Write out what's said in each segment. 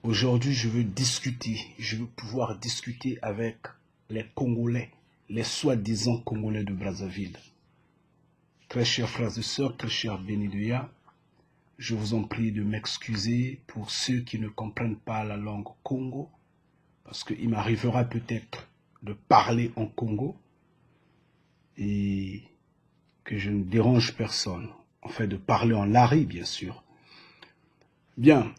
Aujourd'hui, je veux discuter, je veux pouvoir discuter avec les Congolais, les soi-disant Congolais de Brazzaville. Très chers frères et sœurs, très chers Bénédoya, je vous en prie de m'excuser pour ceux qui ne comprennent pas la langue Congo, parce qu'il m'arrivera peut-être de parler en Congo et que je ne dérange personne. En fait, de parler en lari, bien sûr. Bien,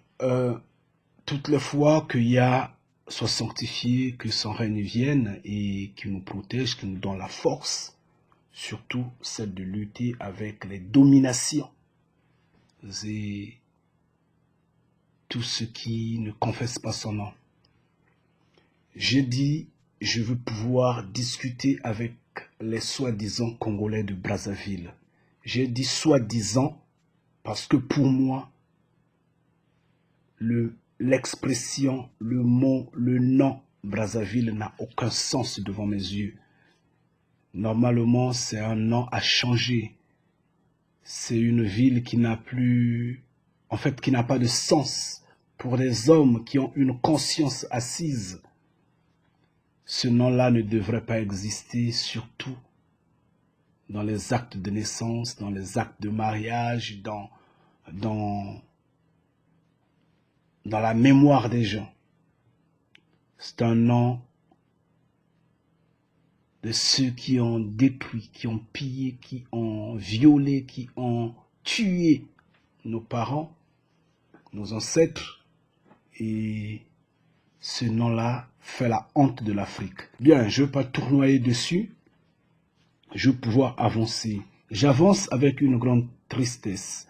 toutes les fois qu'il y a soit sanctifié, que son règne vienne et qui nous protège, qui nous donne la force, surtout celle de lutter avec les dominations et tout ce qui ne confesse pas son nom. J'ai dit, je veux pouvoir discuter avec les soi-disant Congolais de Brazzaville. J'ai dit soi-disant parce que pour moi, l'expression, le mot, le nom Brazzaville n'a aucun sens devant mes yeux. Normalement, c'est un nom à changer. C'est une ville qui n'a plus, en fait, qui n'a pas de sens pour des hommes qui ont une conscience assise. Ce nom-là ne devrait pas exister, surtout dans les actes de naissance, dans les actes de mariage, dans la mémoire des gens. C'est un nom de ceux qui ont détruit, qui ont pillé, qui ont violé, qui ont tué nos parents, nos ancêtres. Et ce nom-là fait la honte de l'Afrique. Bien, je ne veux pas tournoyer dessus. Je veux pouvoir avancer. J'avance avec une grande tristesse.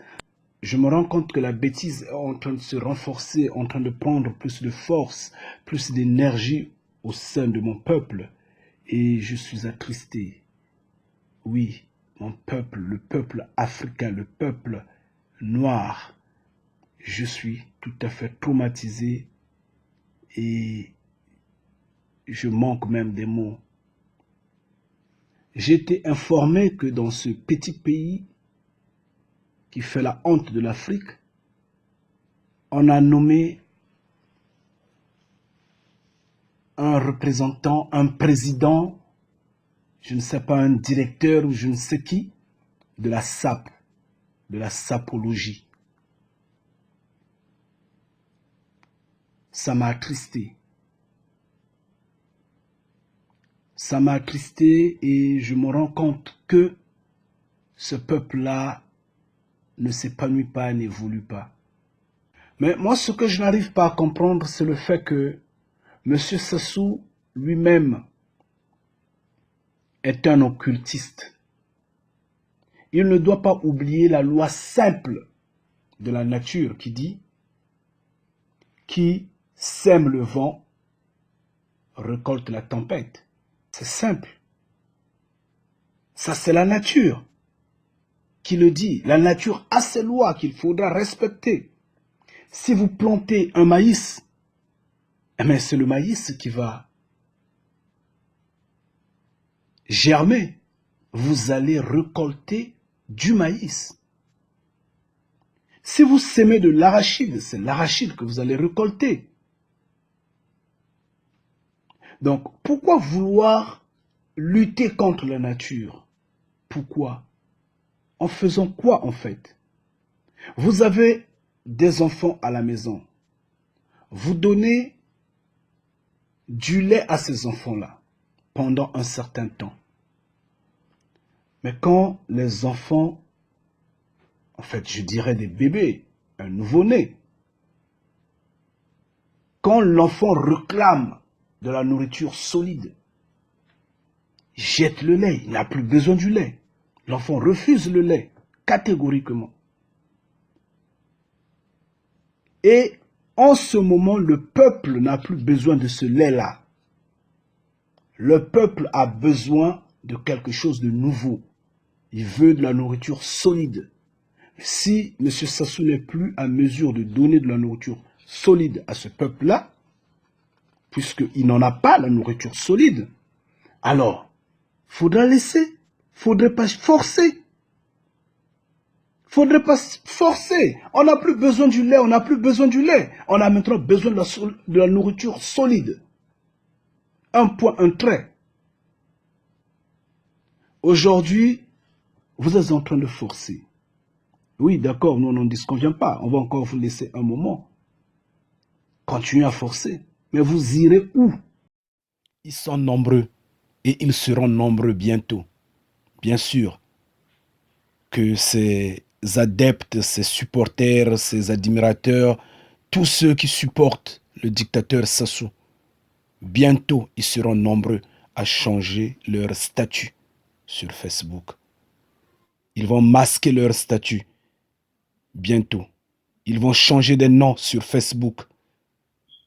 Je me rends compte que la bêtise est en train de se renforcer, en train de prendre plus de force, plus d'énergie au sein de mon peuple. Et je suis attristé. Oui, mon peuple, le peuple africain, le peuple noir, je suis tout à fait traumatisé et je manque même des mots. J'ai été informé que dans ce petit pays qui fait la honte de l'Afrique, on a nommé un représentant, un président, je ne sais pas, un directeur ou je ne sais qui, de la SAP, de la sapologie. Ça m'a attristé. Ça m'a attristé et je me rends compte que ce peuple-là ne s'épanouit pas, n'évolue pas. Mais moi, ce que je n'arrive pas à comprendre, c'est le fait que M. Sassou lui-même est un occultiste. Il ne doit pas oublier la loi simple de la nature qui dit « Qui sème le vent récolte la tempête ». C'est simple. Ça, c'est la nature qui le dit. La nature a ses lois qu'il faudra respecter. Si vous plantez un maïs, eh c'est le maïs qui va germer. Vous allez récolter du maïs. Si vous semez de l'arachide, c'est l'arachide que vous allez récolter. Donc, pourquoi vouloir lutter contre la nature? Pourquoi? En faisant quoi en fait? Vous avez des enfants à la maison. Vous donnez du lait à ces enfants-là pendant un certain temps. Mais quand les enfants, en fait je dirais des bébés, un nouveau-né, quand l'enfant réclame de la nourriture solide, jette le lait, il n'a plus besoin du lait. L'enfant refuse le lait, catégoriquement. Et en ce moment, le peuple n'a plus besoin de ce lait-là. Le peuple a besoin de quelque chose de nouveau. Il veut de la nourriture solide. Si M. Sassou n'est plus à mesure de donner de la nourriture solide à ce peuple-là, puisqu'il n'en a pas la nourriture solide, alors, il faudra laisser. Il ne faudrait pas forcer. Il Faudrait pas forcer. On n'a plus besoin du lait, on n'a plus besoin du lait. On a maintenant besoin de la nourriture solide. Un point, un trait. Aujourd'hui, vous êtes en train de forcer. Oui, d'accord, nous, on n'en disconvient pas. On va encore vous laisser un moment. Continuez à forcer. Mais vous irez où? Ils sont nombreux et ils seront nombreux bientôt. Bien sûr que ces adeptes, ces supporters, ces admirateurs, tous ceux qui supportent le dictateur Sassou, bientôt ils seront nombreux à changer leur statut sur Facebook. Ils vont masquer leur statut bientôt. Ils vont changer de nom sur Facebook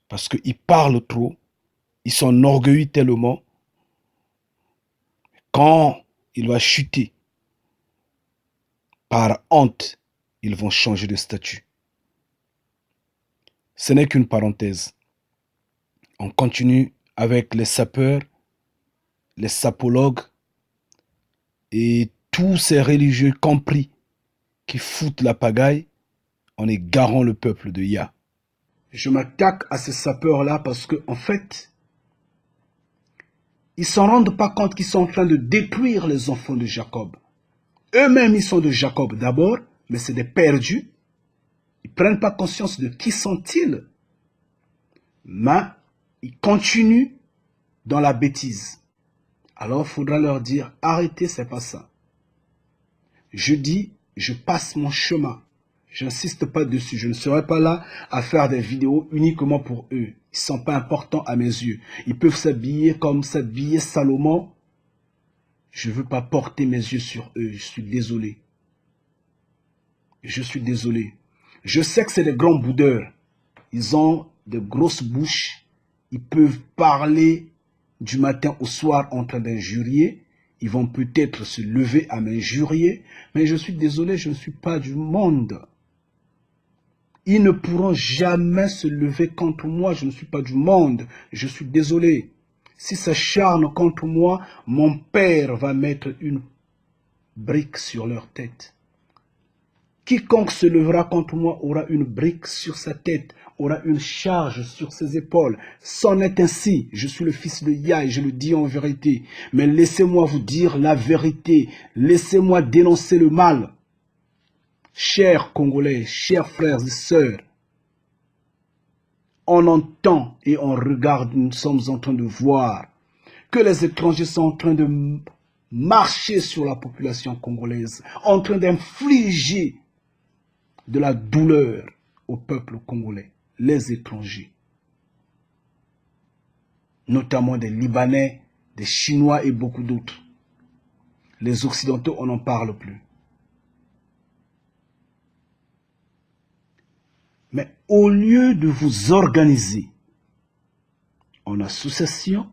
parce qu'ils parlent trop, ils sont orgueilleux tellement. Quand il va chuter, par honte, ils vont changer de statut. Ce n'est qu'une parenthèse. On continue avec les sapeurs, les sapologues et tous ces religieux compris qui foutent la pagaille en égarant le peuple de Yah. Je m'attaque à ces sapeurs-là parce que, en fait, ils ne s'en rendent pas compte qu'ils sont en train de détruire les enfants de Jacob. Eux-mêmes, ils sont de Jacob d'abord, mais c'est des perdus. Ils ne prennent pas conscience de qui sont-ils. Mais ils continuent dans la bêtise. Alors, il faudra leur dire, arrêtez, c'est pas ça. Je dis, je passe mon chemin. Je n'insiste pas dessus. Je ne serai pas là à faire des vidéos uniquement pour eux. Ils ne sont pas importants à mes yeux. Ils peuvent s'habiller comme s'habillait Salomon. Je ne veux pas porter mes yeux sur eux. Je suis désolé. Je suis désolé. Je sais que c'est des grands boudeurs. Ils ont de grosses bouches. Ils peuvent parler du matin au soir en train d'injurier. Ils vont peut-être se lever à m'injurier. Mais je suis désolé, je ne suis pas du monde. Ils ne pourront jamais se lever contre moi. Je ne suis pas du monde. Je suis désolé. Si ça s'acharne contre moi, mon père va mettre une brique sur leur tête. Quiconque se levera contre moi aura une brique sur sa tête, aura une charge sur ses épaules. C'en est ainsi. Je suis le fils de Yah et je le dis en vérité. Mais laissez-moi vous dire la vérité. Laissez-moi dénoncer le mal. Chers Congolais, chers frères et sœurs, on entend et on regarde, nous sommes en train de voir que les étrangers sont en train de marcher sur la population congolaise, en train d'infliger de la douleur au peuple congolais, les étrangers, notamment des Libanais, des Chinois et beaucoup d'autres. Les Occidentaux, on n'en parle plus. Mais au lieu de vous organiser en association,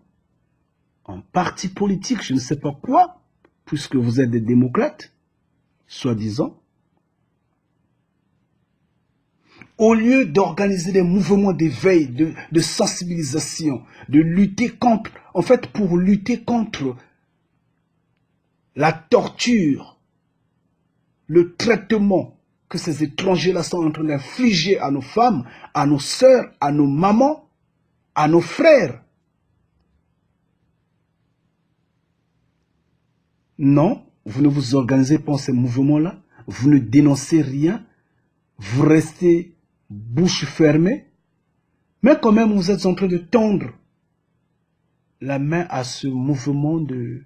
en parti politique, je ne sais pas quoi, puisque vous êtes des démocrates, soi-disant, au lieu d'organiser des mouvements d'éveil, de sensibilisation, de lutter contre, en fait, pour lutter contre la torture, le traitement que ces étrangers-là sont en train d'infliger à nos femmes, à nos sœurs, à nos mamans, à nos frères. Non, vous ne vous organisez pas en ces mouvements-là, vous ne dénoncez rien, vous restez bouche fermée, mais quand même vous êtes en train de tendre la main à ce mouvement de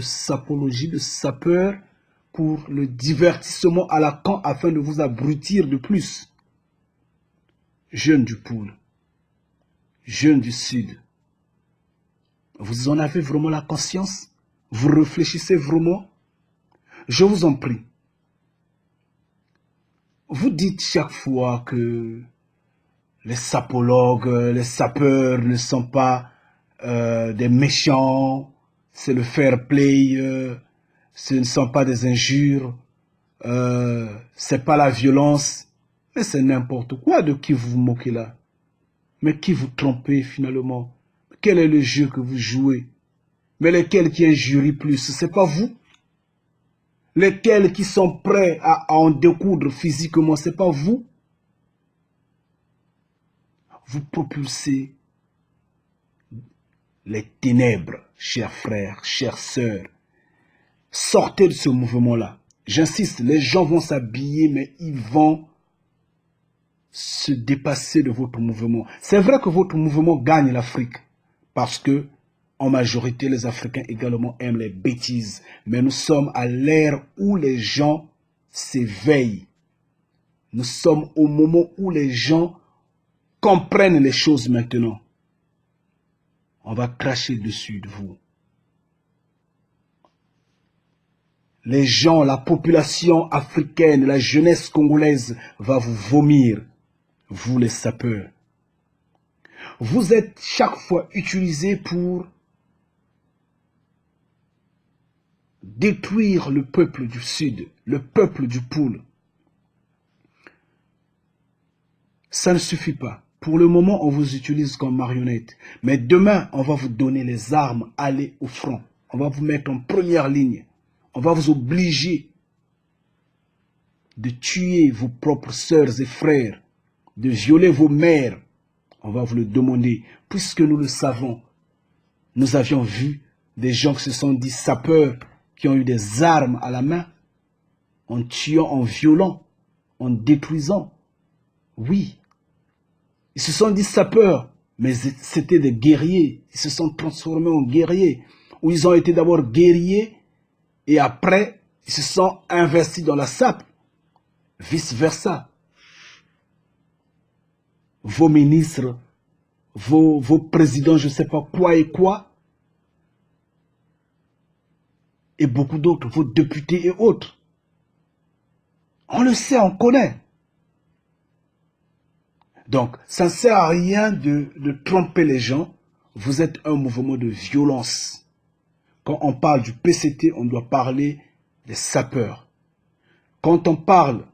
sapologie, de sapeur, pour le divertissement à la con afin de vous abrutir de plus. Jeunes du Poule, jeunes du Sud, vous en avez vraiment la conscience? Vous réfléchissez vraiment? Je vous en prie. Vous dites chaque fois que les sapologues, les sapeurs ne sont pas des méchants, c'est le fair play, ce ne sont pas des injures, c'est pas la violence, mais c'est n'importe quoi. De qui vous vous moquez là? Mais qui vous trompez finalement? Quel est le jeu que vous jouez? Mais lequel qui injurie plus? C'est pas vous? lesquels qui sont prêts à en découdre physiquement, ce n'est pas vous. Vous propulsez les ténèbres, chers frères, chères sœurs. Sortez de ce mouvement-là. J'insiste, les gens vont s'habiller, mais ils vont se dépasser de votre mouvement. C'est vrai que votre mouvement gagne l'Afrique, parce que en majorité, les Africains également aiment les bêtises. Mais nous sommes à l'ère où les gens s'éveillent. Nous sommes au moment où les gens comprennent les choses maintenant. On va cracher dessus de vous. Les gens, la population africaine, la jeunesse congolaise va vous vomir, vous les sapeurs. Vous êtes chaque fois utilisés pour détruire le peuple du Sud, le peuple du Poul. Ça ne suffit pas. Pour le moment, on vous utilise comme marionnette. Mais demain, on va vous donner les armes, allez au front. On va vous mettre en première ligne. On va vous obliger de tuer vos propres sœurs et frères, de violer vos mères. On va vous le demander, puisque nous le savons. Nous avions vu des gens qui se sont dit sapeurs, qui ont eu des armes à la main, en tuant, en violant, en détruisant. Oui, ils se sont dit sapeurs, mais c'était des guerriers. Ils se sont transformés en guerriers. Ou ils ont été d'abord guerriers, et après, ils se sont investis dans la sape. Vice-versa. Vos ministres, vos présidents, je ne sais pas quoi et quoi, et beaucoup d'autres, vos députés et autres. On le sait, on connaît. Donc, ça ne sert à rien de tromper les gens. Vous êtes un mouvement de violence. Quand on parle du PCT, on doit parler des sapeurs. Quand on parle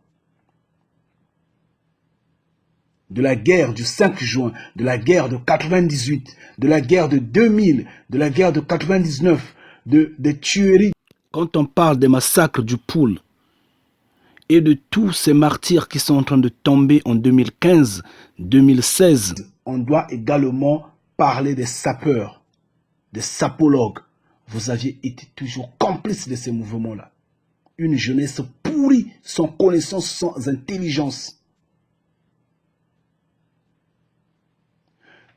de la guerre du 5 juin, de la guerre de 98, de la guerre de 2000, de la guerre de 99, des tueries. Quand on parle des massacres du Poul et de tous ces martyrs qui sont en train de tomber en 2015, 2016, on doit également parler des sapeurs, des sapologues. Vous aviez été toujours complices de ces mouvements-là. Une jeunesse pourrie, sans connaissance, sans intelligence.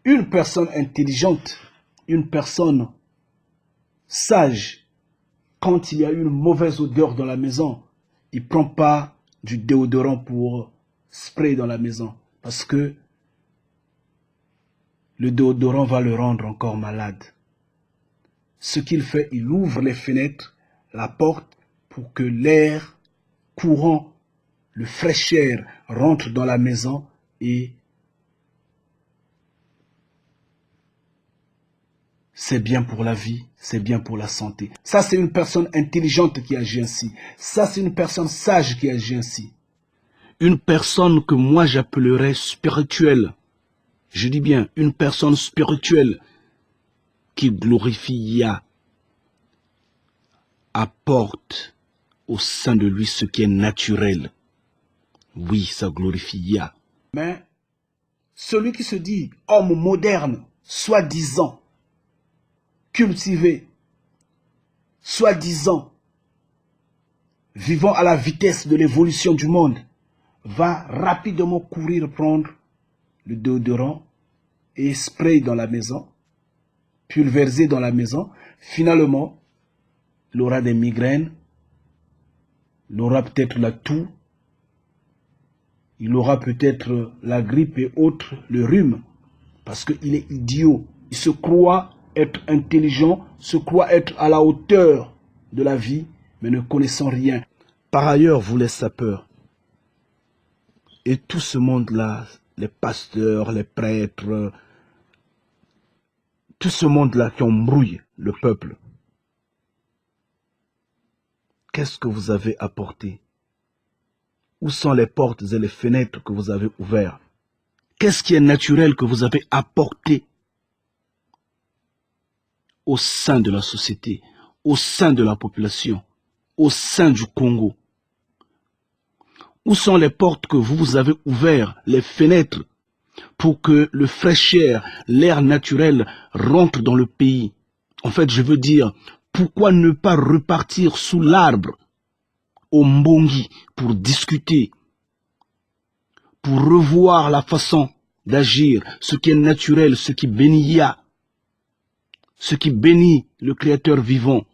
Une personne intelligente, une personne sage, quand il y a une mauvaise odeur dans la maison, il ne prend pas du déodorant pour sprayer dans la maison. Parce que le déodorant va le rendre encore malade. Ce qu'il fait, il ouvre les fenêtres, la porte, pour que l'air courant, le fraîche air rentre dans la maison et c'est bien pour la vie, c'est bien pour la santé. Ça, c'est une personne intelligente qui agit ainsi. Ça, c'est une personne sage qui agit ainsi. Une personne que moi j'appellerais spirituelle. Je dis bien, une personne spirituelle qui glorifie Yah, apporte au sein de lui ce qui est naturel. Oui, ça glorifie Yah. Mais celui qui se dit homme moderne, soi-disant, cultivé, soi-disant, vivant à la vitesse de l'évolution du monde, va rapidement courir prendre le déodorant et spray dans la maison, pulvériser dans la maison. Finalement, il aura des migraines, il aura peut-être la toux, il aura peut-être la grippe et autres, le rhume, parce qu'il est idiot. Il se croit être intelligent, se croit être à la hauteur de la vie, mais ne connaissant rien. Par ailleurs, vous les sapeurs, et tout ce monde-là, les pasteurs, les prêtres, tout ce monde-là qui embrouille le peuple, qu'est-ce que vous avez apporté? Où sont les portes et les fenêtres que vous avez ouvertes? Qu'est-ce qui est naturel que vous avez apporté au sein de la société, au sein de la population, au sein du Congo? Où sont les portes que vous avez ouvertes, les fenêtres, pour que le fraîche air, l'air naturel rentre dans le pays? En fait, je veux dire, pourquoi ne pas repartir sous l'arbre, au Mbongi, pour discuter, pour revoir la façon d'agir, ce qui est naturel, ce qui bénit Yah, ce qui bénit le Créateur vivant?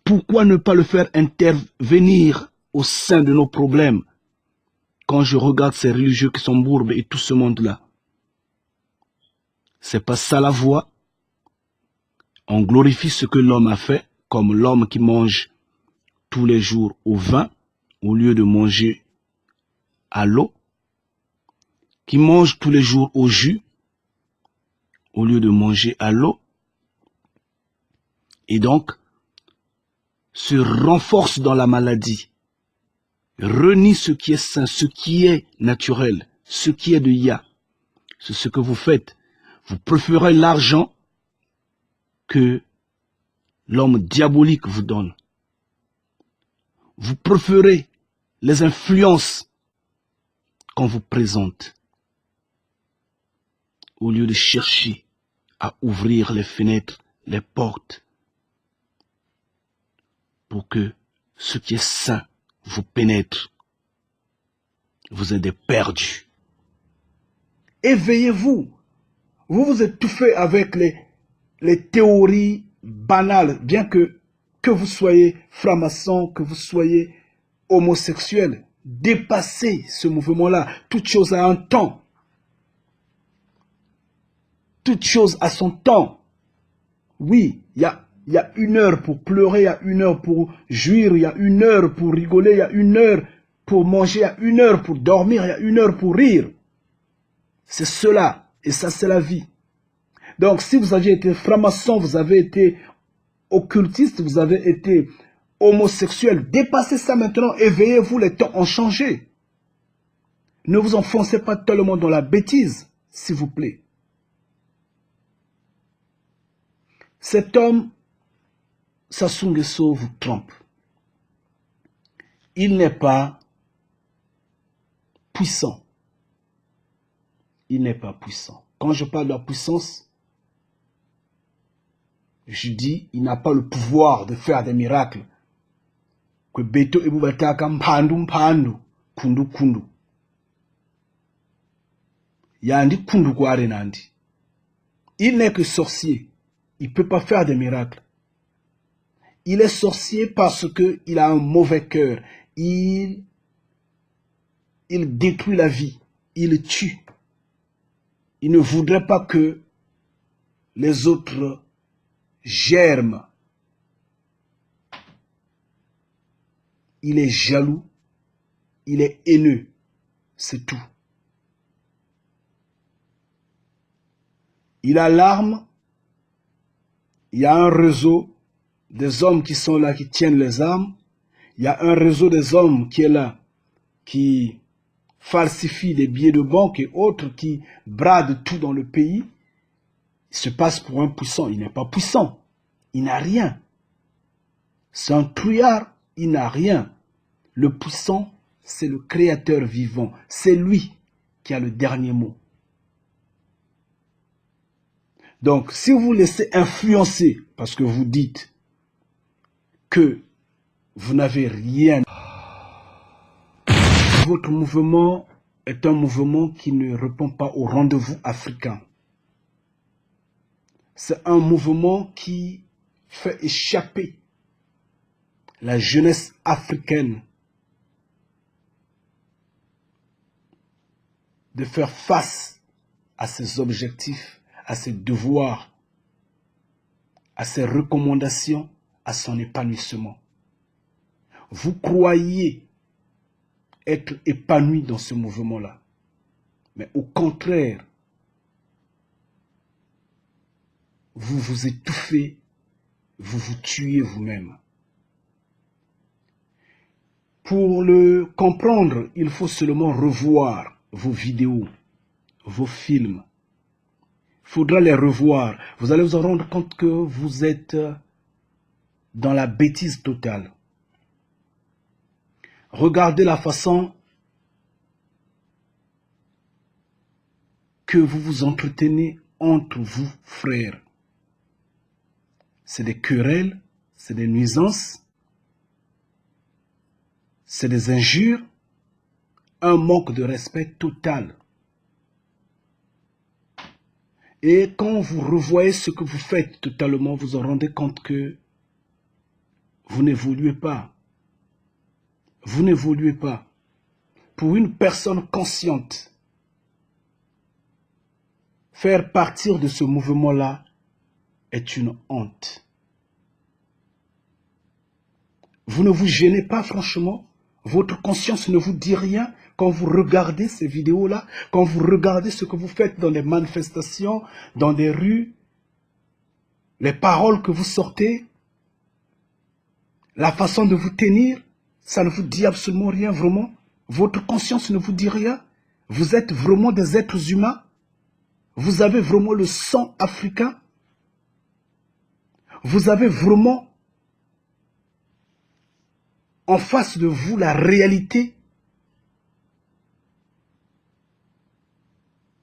Pourquoi ne pas le faire intervenir au sein de nos problèmes? Quand je regarde ces religieux qui sont bourbes et tout ce monde-là, c'est pas ça la voie. On glorifie ce que l'homme a fait, comme l'homme qui mange tous les jours au vin, au lieu de manger à l'eau, qui mange tous les jours au jus, au lieu de manger à l'eau, et donc se renforce dans la maladie, renie ce qui est sain, ce qui est naturel, ce qui est de Yah. C'est ce que vous faites. Vous préférez l'argent que l'homme diabolique vous donne. Vous préférez les influences qu'on vous présente, au lieu de chercher à ouvrir les fenêtres, les portes, pour que ce qui est sain vous pénètre. Vous êtes des perdus. Éveillez-vous. Vous vous étouffez avec les théories banales, bien que vous soyez franc-maçon, que vous soyez homosexuel. Dépassez ce mouvement-là. Toute chose a un temps. Toute chose a son temps. Oui, il y a 1 heure pour pleurer, il y a 1 heure pour jouir, il y a 1 heure pour rigoler, il y a 1 heure pour manger, il y a 1 heure pour dormir, il y a 1 heure pour rire. C'est cela, et ça c'est la vie. Donc si vous aviez été franc-maçon, vous avez été occultiste, vous avez été homosexuel, dépassez ça maintenant, éveillez-vous, les temps ont changé. Ne vous enfoncez pas tellement dans la bêtise, s'il vous plaît. Cet homme, Sassou Nguesso, vous trompe. Il n'est pas puissant. Il n'est pas puissant. Quand je parle de la puissance, je dis, il n'a pas le pouvoir de faire des miracles. Que Beto Ebubataka mpandu mpandu, kundu kundu. Yandi kundu kware nandi. Il n'est que sorcier. Il ne peut pas faire des miracles. Il est sorcier parce qu'il a un mauvais cœur. Il détruit la vie. Il tue. Il ne voudrait pas que les autres germent. Il est jaloux. Il est haineux. C'est tout. Il a l'arme. Il y a un réseau des hommes qui sont là, qui tiennent les armes. Il y a un réseau des hommes qui est là, qui falsifie les billets de banque et autres, qui bradent tout dans le pays. Il se passe pour un puissant. Il n'est pas puissant. Il n'a rien. C'est un trouillard. Il n'a rien. Le puissant, c'est le Créateur vivant. C'est lui qui a le dernier mot. Donc, si vous laissez influencer, parce que vous dites que vous n'avez rien, votre mouvement est un mouvement qui ne répond pas au rendez-vous africain. C'est un mouvement qui fait échapper la jeunesse africaine de faire face à ses objectifs, à ses devoirs, à ses recommandations, à son épanouissement. Vous croyez être épanoui dans ce mouvement-là. Mais au contraire, vous vous étouffez, vous vous tuez vous-même. Pour le comprendre, il faut seulement revoir vos vidéos, vos films. Il faudra les revoir. Vous allez vous en rendre compte que vous êtes dans la bêtise totale. Regardez la façon que vous vous entretenez entre vous, frères. C'est des querelles, c'est des nuisances, c'est des injures, un manque de respect total. Et quand vous revoyez ce que vous faites totalement, vous vous rendez compte que vous n'évoluez pas. Vous n'évoluez pas. Pour une personne consciente, faire partir de ce mouvement-là est une honte. Vous ne vous gênez pas franchement? Votre conscience ne vous dit rien quand vous regardez ces vidéos-là, quand vous regardez ce que vous faites dans les manifestations, dans des rues, les paroles que vous sortez, la façon de vous tenir, ça ne vous dit absolument rien vraiment? Votre conscience ne vous dit rien? Vous êtes vraiment des êtres humains? Vous avez vraiment le sang africain? Vous avez vraiment en face de vous la réalité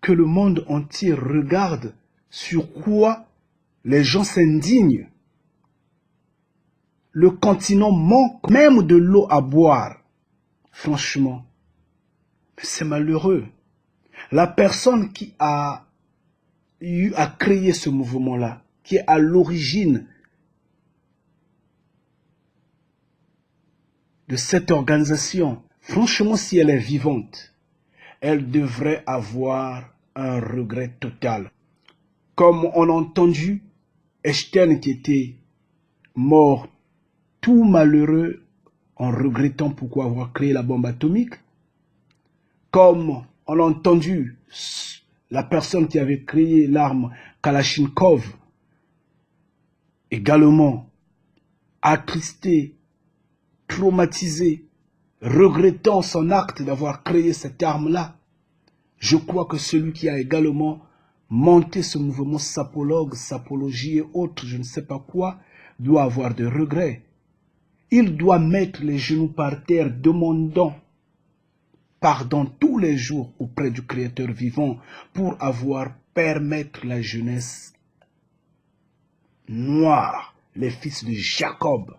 que le monde entier regarde, sur quoi les gens s'indignent. Le continent manque même de l'eau à boire. Franchement, c'est malheureux. La personne qui a eu à créer ce mouvement-là, qui est à l'origine de cette organisation, franchement, si elle est vivante, elle devrait avoir un regret total. Comme on a entendu Einstein qui était mort tout malheureux en regrettant pourquoi avoir créé la bombe atomique, comme on a entendu la personne qui avait créé l'arme Kalachnikov également attristé, traumatisé, regrettant son acte d'avoir créé cette arme-là. Je crois que celui qui a également monté ce mouvement sapologue, sapologie et autres, je ne sais pas quoi, doit avoir des regrets. Il doit mettre les genoux par terre, demandant pardon tous les jours auprès du Créateur vivant pour avoir permettre la jeunesse noire, les fils de Jacob,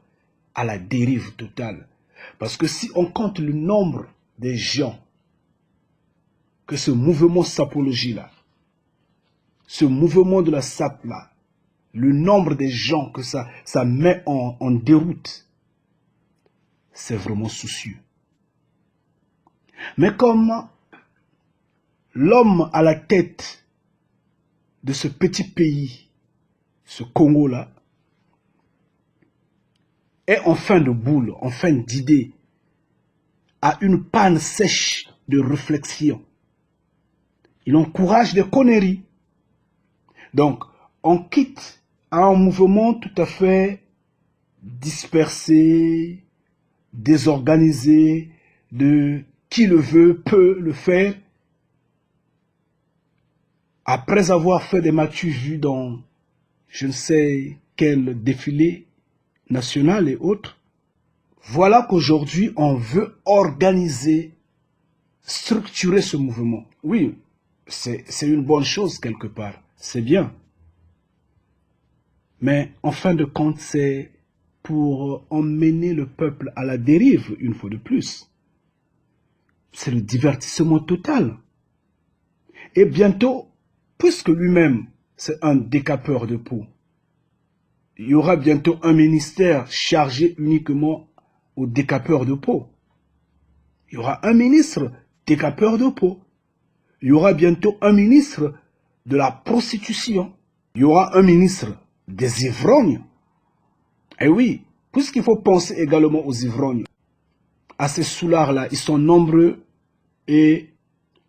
à la dérive totale. Parce que si on compte le nombre des gens que ce mouvement sapologie-là, ce mouvement de la sape-là, le nombre des gens que ça met en déroute, c'est vraiment soucieux. Mais comme l'homme à la tête de ce petit pays, ce Congo-là, est en fin de boule, en fin d'idée, a une panne sèche de réflexion. Il encourage des conneries. Donc, on quitte un mouvement tout à fait dispersé, désorganisé, de qui le veut peut le faire. Après avoir fait des m'as-tu vu dans je ne sais quel défilé national et autres, voilà qu'aujourd'hui on veut organiser, structurer ce mouvement. Oui, c'est une bonne chose quelque part, c'est bien. Mais en fin de compte, c'est pour emmener le peuple à la dérive, une fois de plus. C'est le divertissement total. Et bientôt, puisque lui-même, c'est un décapeur de peau, il y aura bientôt un ministère chargé uniquement aux décapeurs de peau. Il y aura un ministre décapeur de peau. Il y aura bientôt un ministre de la prostitution. Il y aura un ministre des ivrognes. Et oui, puisqu'il faut penser également aux ivrognes, à ces soulards-là, ils sont nombreux et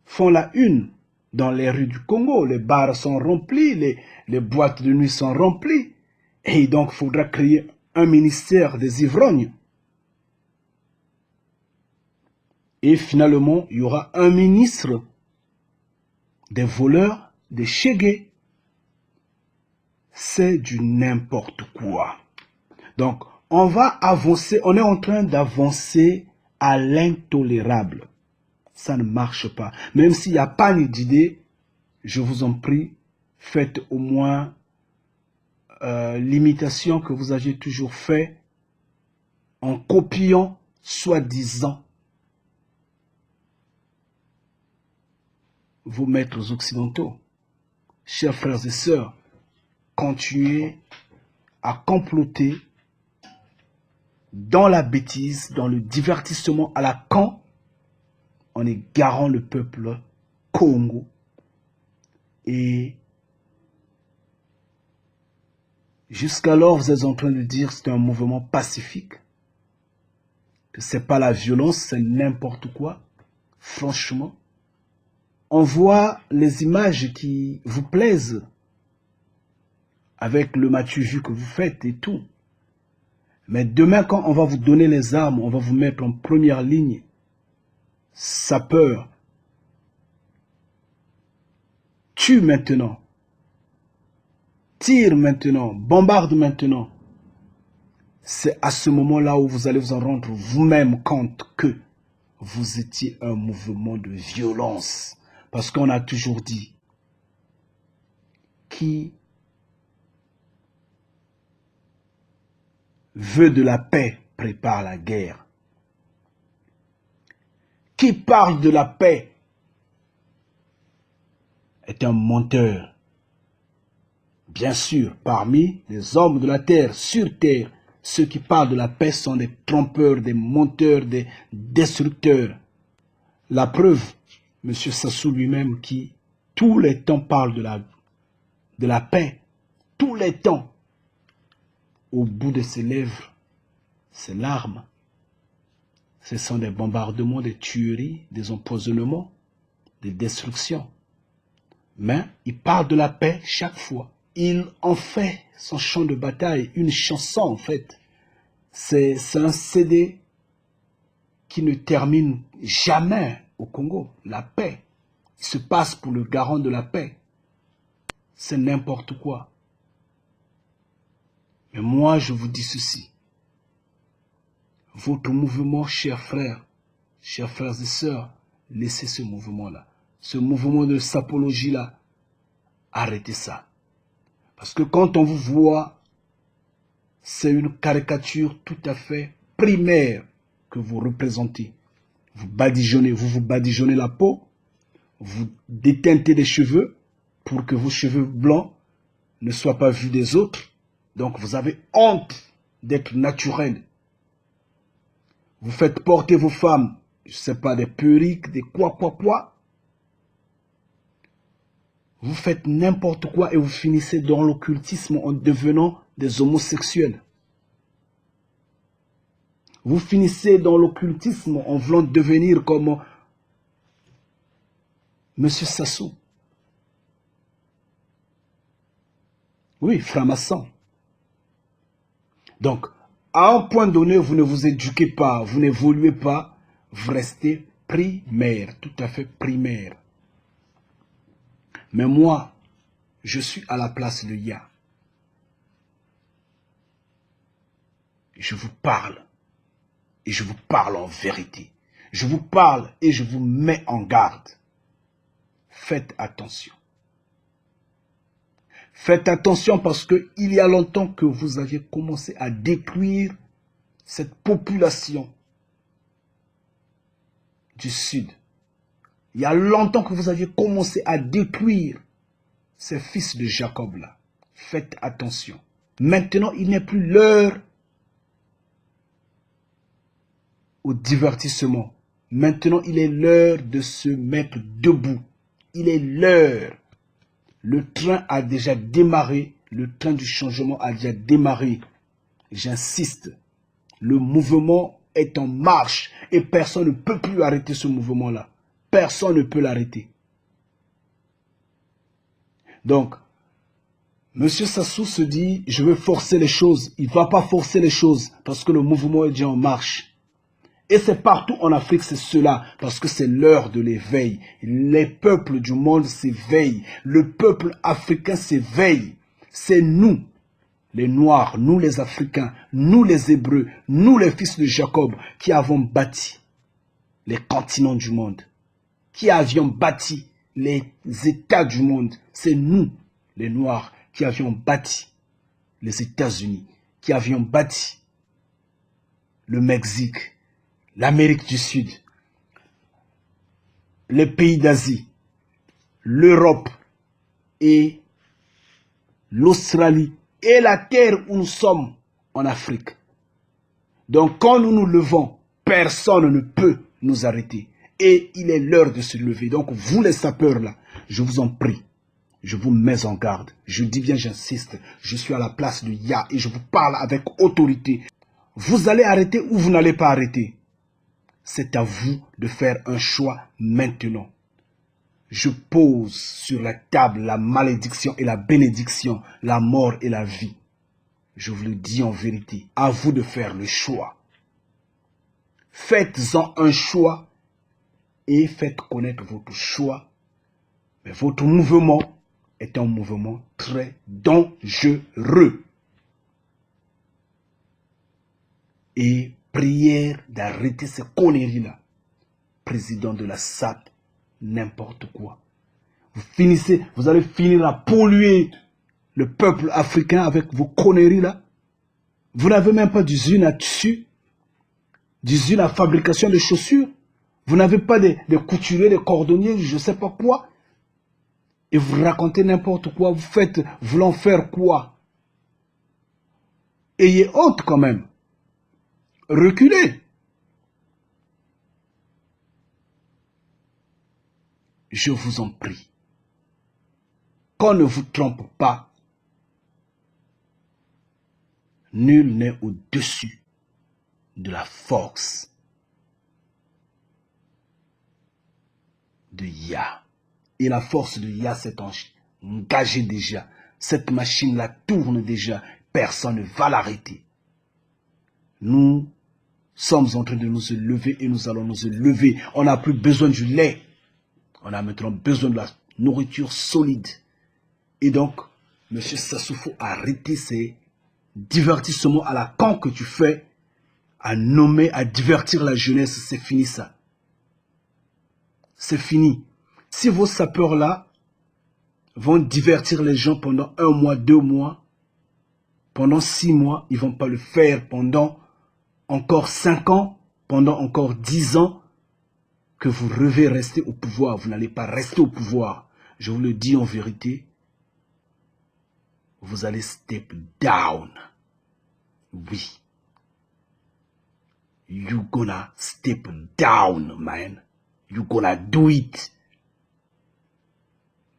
font la une dans les rues du Congo. Les bars sont remplis, les boîtes de nuit sont remplies. Et donc, il faudra créer un ministère des ivrognes. Et finalement, il y aura un ministre des voleurs, des chégués. C'est du n'importe quoi. Donc, on va avancer, on est en train d'avancer à l'intolérable. Ça ne marche pas. Même s'il n'y a pas d'idée, je vous en prie, faites au moins l'imitation que vous aviez toujours fait en copiant, soi-disant, vos maîtres occidentaux. Chers frères et sœurs, continuez à comploter dans la bêtise, dans le divertissement à la con, en égarant le peuple Congo. Et jusqu'alors, vous êtes en train de dire que c'est un mouvement pacifique, que ce n'est pas la violence, c'est n'importe quoi. Franchement, on voit les images qui vous plaisent avec le matu vu que vous faites et tout. Mais demain, quand on va vous donner les armes, on va vous mettre en première ligne, sapeur, tue maintenant, tire maintenant, bombarde maintenant. C'est à ce moment-là où vous allez vous en rendre vous-même compte que vous étiez un mouvement de violence. Parce qu'on a toujours dit, qui veut de la paix prépare la guerre. Qui parle de la paix est un menteur. Bien sûr, parmi les hommes de la terre, sur terre, ceux qui parlent de la paix sont des trompeurs, des menteurs, des destructeurs. La preuve, M. Sassou lui-même qui, tous les temps, parle de la paix, tous les temps, au bout de ses lèvres, ses larmes, ce sont des bombardements, des tueries, des empoisonnements, des destructions. Mais il parle de la paix chaque fois. Il en fait son champ de bataille, une chanson en fait. C'est un CD qui ne termine jamais au Congo. La paix. Il se passe pour le garant de la paix. C'est n'importe quoi. Mais moi, je vous dis ceci. Votre mouvement, chers frères et sœurs, laissez ce mouvement-là. Ce mouvement de sapologie-là, arrêtez ça. Parce que quand on vous voit, c'est une caricature tout à fait primaire que vous représentez. Vous vous badigeonnez la peau, vous déteintez les cheveux pour que vos cheveux blancs ne soient pas vus des autres. Donc vous avez honte d'être naturel. Vous faites porter vos femmes, je ne sais pas, des perruques, des quoi. Vous faites n'importe quoi et vous finissez dans l'occultisme en devenant des homosexuels. Vous finissez dans l'occultisme en voulant devenir comme M. Sassou. Oui, franc-maçon. Donc, à un point donné, vous ne vous éduquez pas, vous n'évoluez pas, vous restez primaire, tout à fait primaire. Mais moi, je suis à la place de Ya. Je vous parle, et je vous parle en vérité. Je vous parle et je vous mets en garde. Faites attention. Faites attention parce qu'il y a longtemps que vous aviez commencé à détruire cette population du Sud. Il y a longtemps que vous aviez commencé à détruire ces fils de Jacob-là. Faites attention. Maintenant, il n'est plus l'heure au divertissement. Maintenant, il est l'heure de se mettre debout. Il est l'heure. Le train a déjà démarré. Le train du changement a déjà démarré. J'insiste. Le mouvement est en marche et personne ne peut plus arrêter ce mouvement-là. Personne ne peut l'arrêter. Donc, M. Sassou se dit, je veux forcer les choses. Il ne va pas forcer les choses parce que le mouvement est déjà en marche. Et c'est partout en Afrique, c'est cela, parce que c'est l'heure de l'éveil. Les peuples du monde s'éveillent. Le peuple africain s'éveille. C'est nous, les Noirs, nous les Africains, nous les Hébreux, nous les fils de Jacob, qui avons bâti les continents du monde, qui avions bâti les États du monde. C'est nous, les Noirs, qui avions bâti les États-Unis, qui avions bâti le Mexique, l'Amérique du Sud, les pays d'Asie, l'Europe et l'Australie et la terre où nous sommes en Afrique. Donc quand nous nous levons, personne ne peut nous arrêter. Et il est l'heure de se lever. Donc vous les sapeurs là, je vous en prie, je vous mets en garde. Je dis bien, j'insiste, je suis à la place de Yah et je vous parle avec autorité. Vous allez arrêter ou vous n'allez pas arrêter. C'est à vous de faire un choix maintenant. Je pose sur la table la malédiction et la bénédiction, la mort et la vie. Je vous le dis en vérité, à vous de faire le choix. Faites-en un choix et faites connaître votre choix. Mais votre mouvement est un mouvement très dangereux. Et prière d'arrêter ces conneries-là. Président de la SAT, n'importe quoi. Vous allez finir à polluer le peuple africain avec vos conneries-là. Vous n'avez même pas d'usine à tissu, d'usine à fabrication de chaussures. Vous n'avez pas des couturiers, des cordonniers, je ne sais pas quoi. Et vous racontez n'importe quoi. Vous faites, voulant faire quoi? Ayez honte quand même. Reculez. Je vous en prie. Qu'on ne vous trompe pas. Nul n'est au-dessus de la force de Yah. Et la force de Yah s'est engagée déjà. Cette machine-là tourne déjà. Personne ne va l'arrêter. Nous sommes en train de nous lever et nous allons nous lever. On n'a plus besoin du lait. On a maintenant besoin de la nourriture solide. Et donc, M. Sassoufou a arrêté ces divertissements à la con que tu fais, à nommer, à divertir la jeunesse. C'est fini ça. C'est fini. Si vos sapeurs-là vont divertir les gens pendant 1 mois, 2 mois, pendant 6 mois, ils ne vont pas le faire pendant encore 5 ans, pendant encore 10 ans, que vous devez rester au pouvoir. Vous n'allez pas rester au pouvoir. Je vous le dis en vérité, vous allez step down. Oui. You gonna step down, man. You gonna do it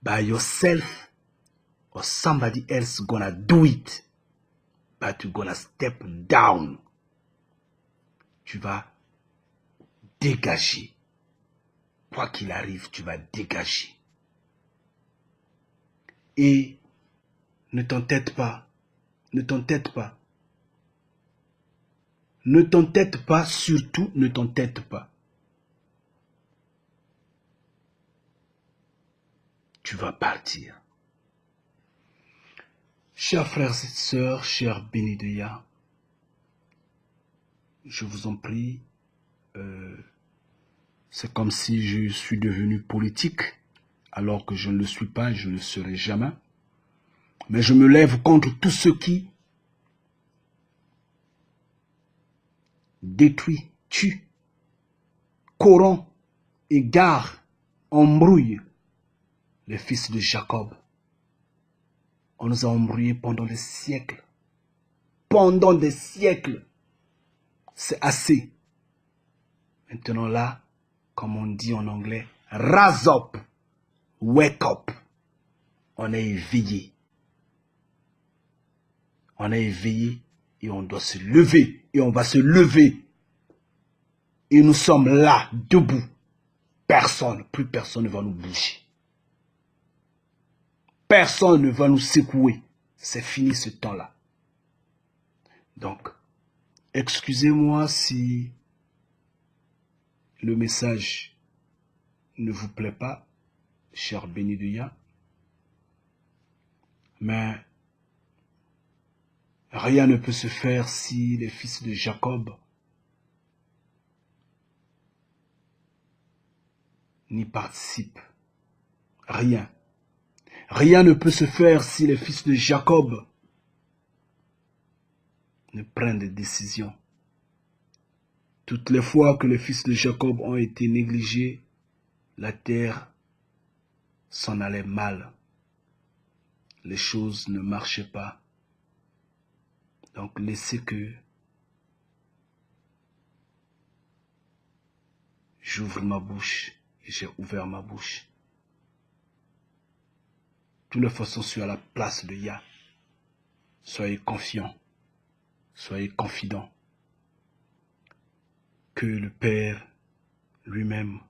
by yourself or somebody else gonna do it. But you gonna step down. Tu vas dégager. Quoi qu'il arrive, tu vas dégager. Et ne t'entête pas. Ne t'entête pas. Ne t'entête pas, surtout ne t'entête pas. Tu vas partir. Chers frères et sœurs, chers bénis de Yah, je vous en prie, c'est comme si je suis devenu politique, alors que je ne le suis pas et je ne le serai jamais. Mais je me lève contre tous ceux qui détruisent, tuent, corrompent, égarent, embrouillent les fils de Jacob. On nous a embrouillés pendant des siècles. Pendant des siècles. C'est assez. Maintenant là, comme on dit en anglais, rise up, wake up. On est éveillé. On est éveillé et on doit se lever. Et on va se lever. Et nous sommes là, debout. Personne, plus personne ne va nous bouger. Personne ne va nous secouer. C'est fini ce temps-là. Donc, excusez-moi si le message ne vous plaît pas, cher béni de Yah. Mais rien ne peut se faire si les fils de Jacob n'y participe. Rien. Rien ne peut se faire si les fils de Jacob ne prennent des décisions. Toutes les fois que les fils de Jacob ont été négligés, la terre s'en allait mal. Les choses ne marchaient pas. Donc laissez que j'ouvre ma bouche et j'ai ouvert ma bouche. De toutes les façons, je suis à la place de Yah. Soyez confiants, soyez confidents que le Père lui-même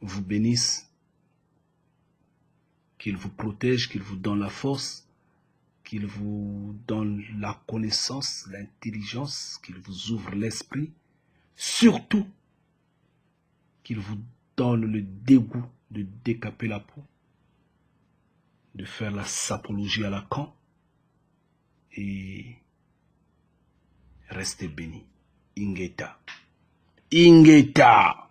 vous bénisse, qu'il vous protège, qu'il vous donne la force, qu'il vous donne la connaissance, l'intelligence, qu'il vous ouvre l'esprit, surtout qu'il vous donne le dégoût de décaper la peau, de faire la sapologie à la con et restez bénis. Ingeta. Ingeta.